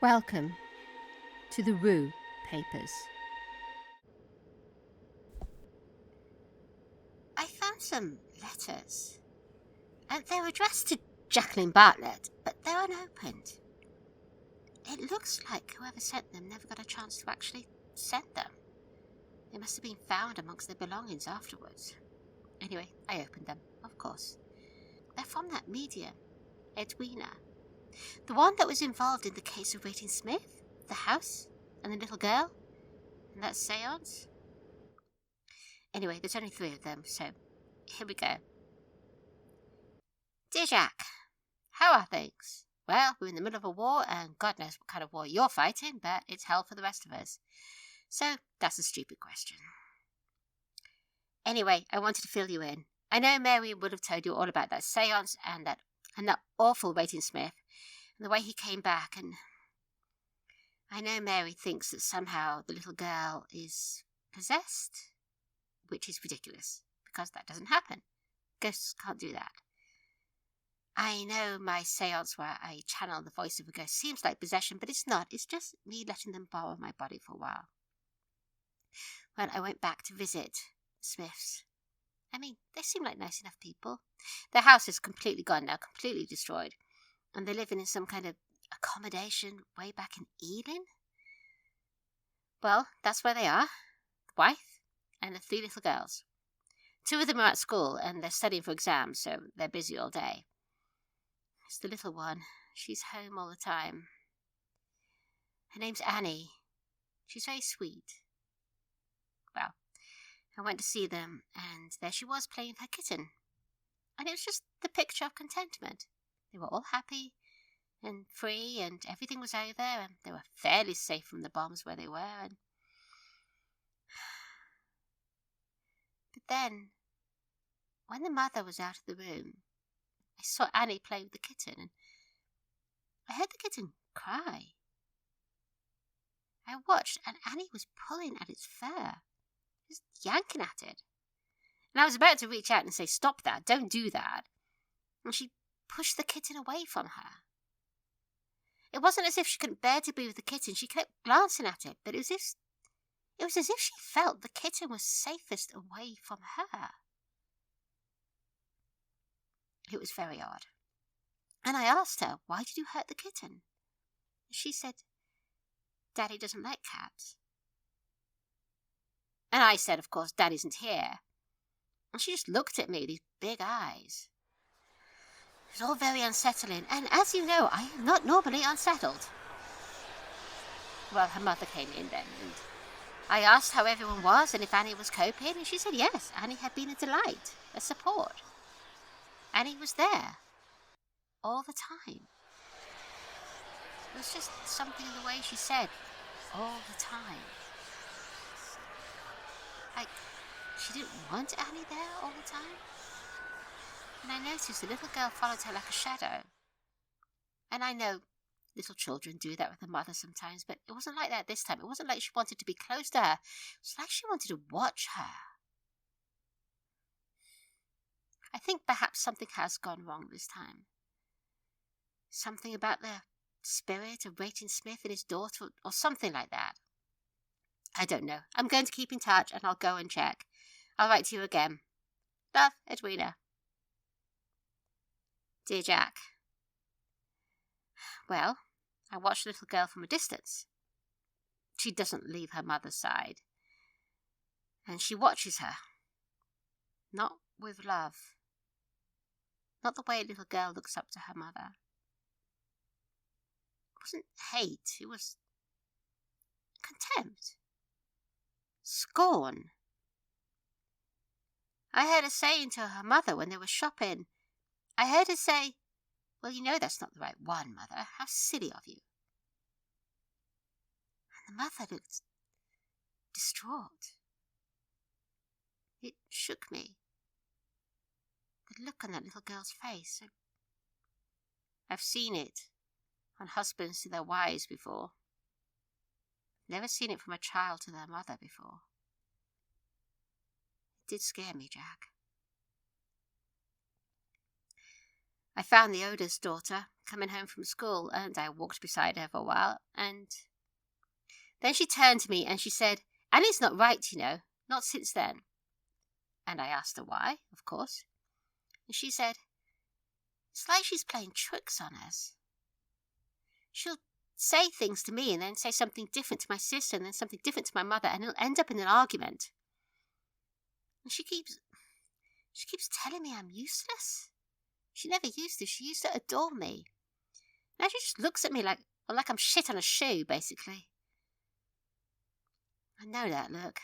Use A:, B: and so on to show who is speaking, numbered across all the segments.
A: Welcome to the WWII papers.
B: I found some letters, and they were addressed to Jacqueline Bartlett, but they were unopened. It looks like whoever sent them never got a chance to actually send them. They must have been found amongst their belongings afterwards. Anyway, I opened them, of course. They're from that medium, Edwina. The one that was involved in the case of Rayton Smith, the house, and the little girl, and that seance. Anyway, there's only 3 of them, so here we go. Dear Jack, how are things? Well, we're in the middle of a war, and God knows what kind of war you're fighting, but it's hell for the rest of us. So, that's a stupid question. Anyway, I wanted to fill you in. I know Mary would have told you all about that seance and that awful Rayton Smith, and the way he came back, and I know Mary thinks that somehow the little girl is possessed, which is ridiculous, because that doesn't happen. Ghosts can't do that. I know my seance where I channel the voice of a ghost seems like possession, but it's not. It's just me letting them borrow my body for a while. When I went back to visit Smiths, I mean, they seem like nice enough people. Their house is completely gone now, completely destroyed, and they're living in some kind of accommodation way back in Eden. Well, that's where they are. The wife and the 3 little girls. 2 of them are at school, and they're studying for exams, so they're busy all day. It's the little one. She's home all the time. Her name's Annie. She's very sweet. Well, I went to see them, and there she was playing with her kitten. And it was just the picture of contentment. They were all happy and free, and everything was over, and they were fairly safe from the bombs where they were. But then, when the mother was out of the room, I saw Annie play with the kitten, and I heard the kitten cry. I watched, and Annie was pulling at its fur, just yanking at it. And I was about to reach out and say, "Stop that, don't do that." And she pushed the kitten away from her. It wasn't as if she couldn't bear to be with the kitten. She kept glancing at it, but it was as if she felt the kitten was safest away from her. It was very odd. And I asked her, "Why did you hurt the kitten?" She said, "Daddy doesn't like cats." And I said, "Of course, Dad isn't here." And she just looked at me with these big eyes. It was all very unsettling, and as you know, I am not normally unsettled. Well, her mother came in then, and I asked how everyone was and if Annie was coping, and she said yes, Annie had been a delight, a support. Annie was there, all the time. It was just something in the way she said, all the time. Like, she didn't want Annie there all the time. And I noticed the little girl followed her like a shadow. And I know little children do that with their mother sometimes, but it wasn't like that this time. It wasn't like she wanted to be close to her. It was like she wanted to watch her. I think perhaps something has gone wrong this time. Something about the spirit of Rayton Smith and his daughter, or something like that. I don't know. I'm going to keep in touch, and I'll go and check. I'll write to you again. Love, Edwina. Dear Jack. Well, I watch the little girl from a distance. She doesn't leave her mother's side. And she watches her. Not with love. Not the way a little girl looks up to her mother. It wasn't hate, it was contempt. Scorn. I heard her saying to her mother when they were shopping, I heard her say, "Well, you know that's not the right one, Mother. How silly of you." And the mother looked distraught. It shook me. The look on that little girl's face. I've seen it on husbands to their wives before. Never seen it from a child to their mother before. It did scare me, Jack. I found the oldest daughter coming home from school, and I walked beside her for a while, and then she turned to me and she said, "Annie's not right, not since then." And I asked her why, of course. And she said, "It's like she's playing tricks on us. She'll say things to me and then say something different to my sister and then something different to my mother, and it'll end up in an argument. And she keeps telling me I'm useless. She never used to. She used to adore me. Now she just looks at me like I'm shit on a shoe, basically." I know that look.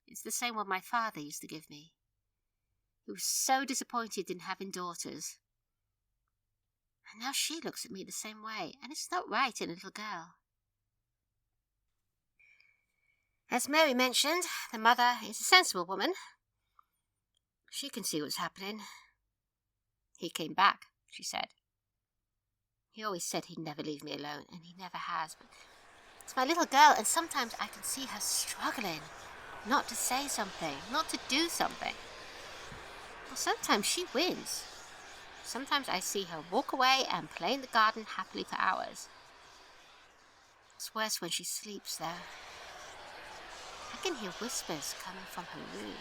B: It's the same one my father used to give me. He was so disappointed in having daughters. And now she looks at me the same way, and it's not right in a little girl. As Mary mentioned, the mother is a sensible woman. She can see what's happening. "He came back," she said. "He always said he'd never leave me alone, and he never has, but it's my little girl, and sometimes I can see her struggling not to say something, not to do something. Well, sometimes she wins. Sometimes I see her walk away and play in the garden happily for hours. It's worse when she sleeps, though. I can hear whispers coming from her room.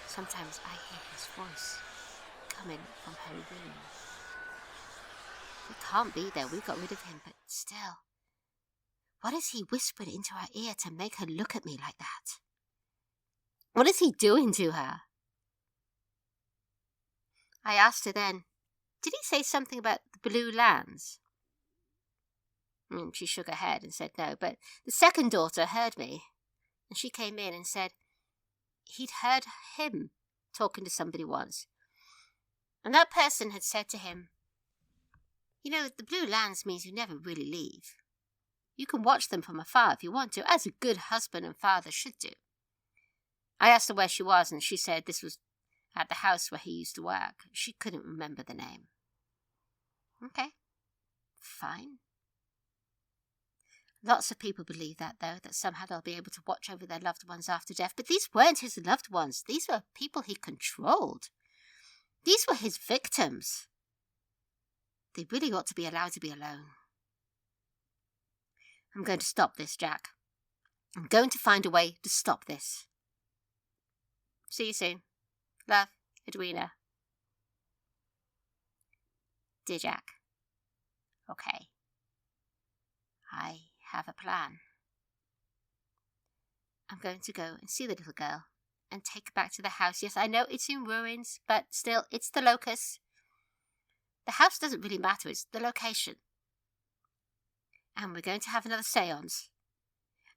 B: Sometimes I hear his voice coming from her room. He can't be there, we got rid of him, but still. What is he whispering into her ear to make her look at me like that? What is he doing to her?" I asked her then, "Did he say something about the blue lands?" She shook her head and said no, but the second daughter heard me, and she came in and said he'd heard him talking to somebody once, and that person had said to him, "The blue lands means you never really leave. You can watch them from afar if you want to, as a good husband and father should do." I asked her where she was, and she said this was at the house where he used to work. She couldn't remember the name. Okay, fine. Lots of people believe that, though, that somehow they'll be able to watch over their loved ones after death. But these weren't his loved ones. These were people he controlled. These were his victims. They really ought to be allowed to be alone. I'm going to stop this, Jack. I'm going to find a way to stop this. See you soon. Love, Edwina. Dear Jack. Okay. I have a plan. I'm going to go and see the little girl and take her back to the house. Yes, I know it's in ruins, but still, it's the locus. The house doesn't really matter, it's the location. And we're going to have another seance.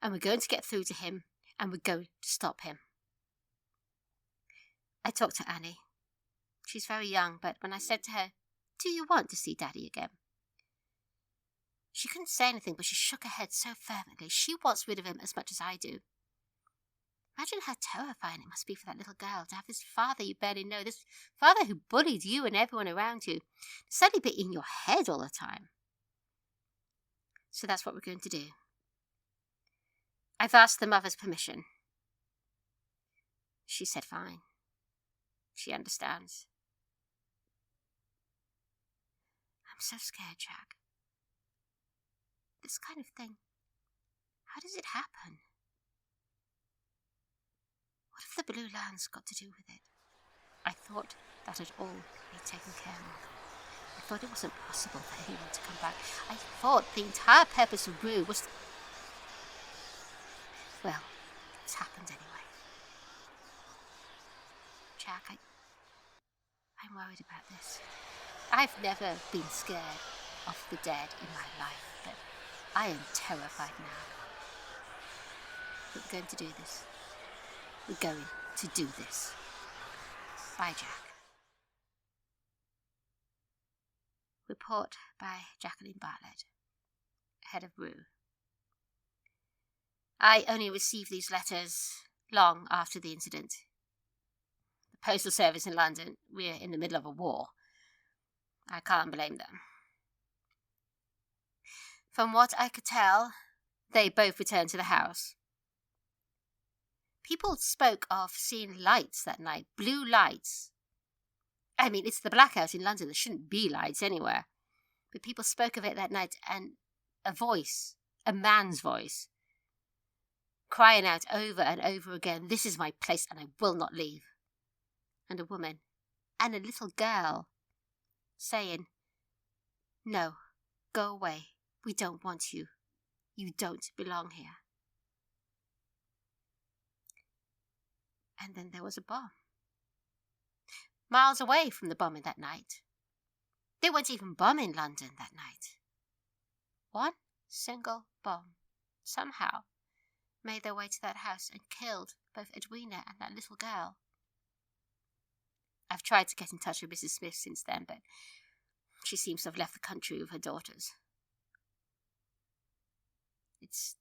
B: And we're going to get through to him, and we're going to stop him. I talked to Annie. She's very young, but when I said to her, "Do you want to see Daddy again?" she couldn't say anything, but she shook her head so fervently. She wants rid of him as much as I do. Imagine how terrifying it must be for that little girl to have this father you barely know, this father who bullied you and everyone around you, to suddenly be in your head all the time. So that's what we're going to do. I've asked the mother's permission. She said fine. She understands. I'm so scared, Jack. This kind of thing, how does it happen? What have the blue lands got to do with it? I thought that had all been taken care of. I thought it wasn't possible for anyone to come back. I thought the entire purpose of WWII was... Well, it's happened anyway. Jack, I'm worried about this. I've never been scared of the dead in my life, but I am terrified now. But we're going to do this. We're going to do this. Bye, Jack. Report by Jacqueline Bartlett, head of WWII. I only received these letters long after the incident. The Postal Service in London, we're in the middle of a war. I can't blame them. From what I could tell, they both returned to the house. People spoke of seeing lights that night, blue lights. I mean, it's the blackout in London. There shouldn't be lights anywhere. But people spoke of it that night, and a voice, a man's voice, crying out over and over again, "This is my place and I will not leave." And a woman and a little girl saying, "No, go away. We don't want you. You don't belong here." And then there was a bomb. Miles away from the bombing that night. They weren't even bombing London that night. One single bomb somehow made their way to that house and killed both Edwina and that little girl. I've tried to get in touch with Mrs. Smith since then, but she seems to have left the country with her daughters. It's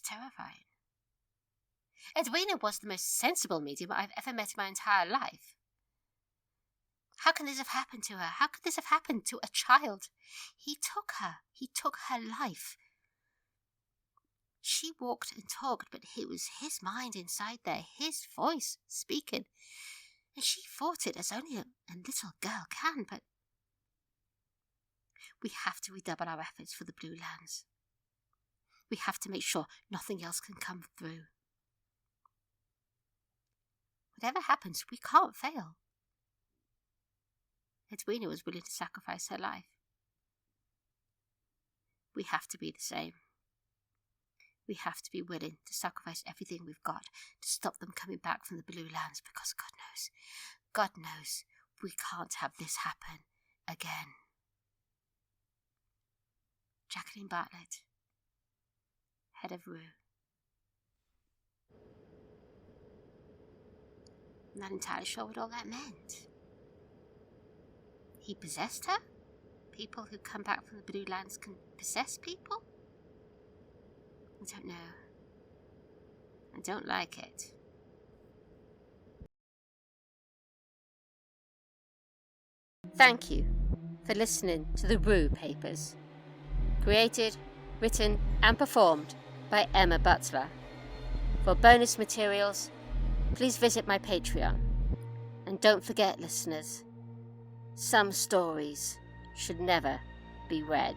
B: terrifying. Edwina was the most sensible medium I've ever met in my entire life. How can this have happened to her? How could this have happened to a child? He took her. He took her life. She walked and talked, but it was his mind inside there, his voice speaking. And she fought it as only a little girl can, but we have to redouble our efforts for the Blue Lands. We have to make sure nothing else can come through. Whatever happens, we can't fail. Edwina was willing to sacrifice her life. We have to be the same. We have to be willing to sacrifice everything we've got to stop them coming back from the Blue Lands, because God knows, we can't have this happen again. Jacqueline Bartlett, head of WWII. I'm not entirely sure what all that meant. He possessed her? People who come back from the Blue Lands can possess people? I don't know. I don't like it. Thank you for listening to the WWII Papers. Created, written and performed by Emma Butler. For bonus materials, please visit my Patreon. And don't forget, listeners, some stories should never be read.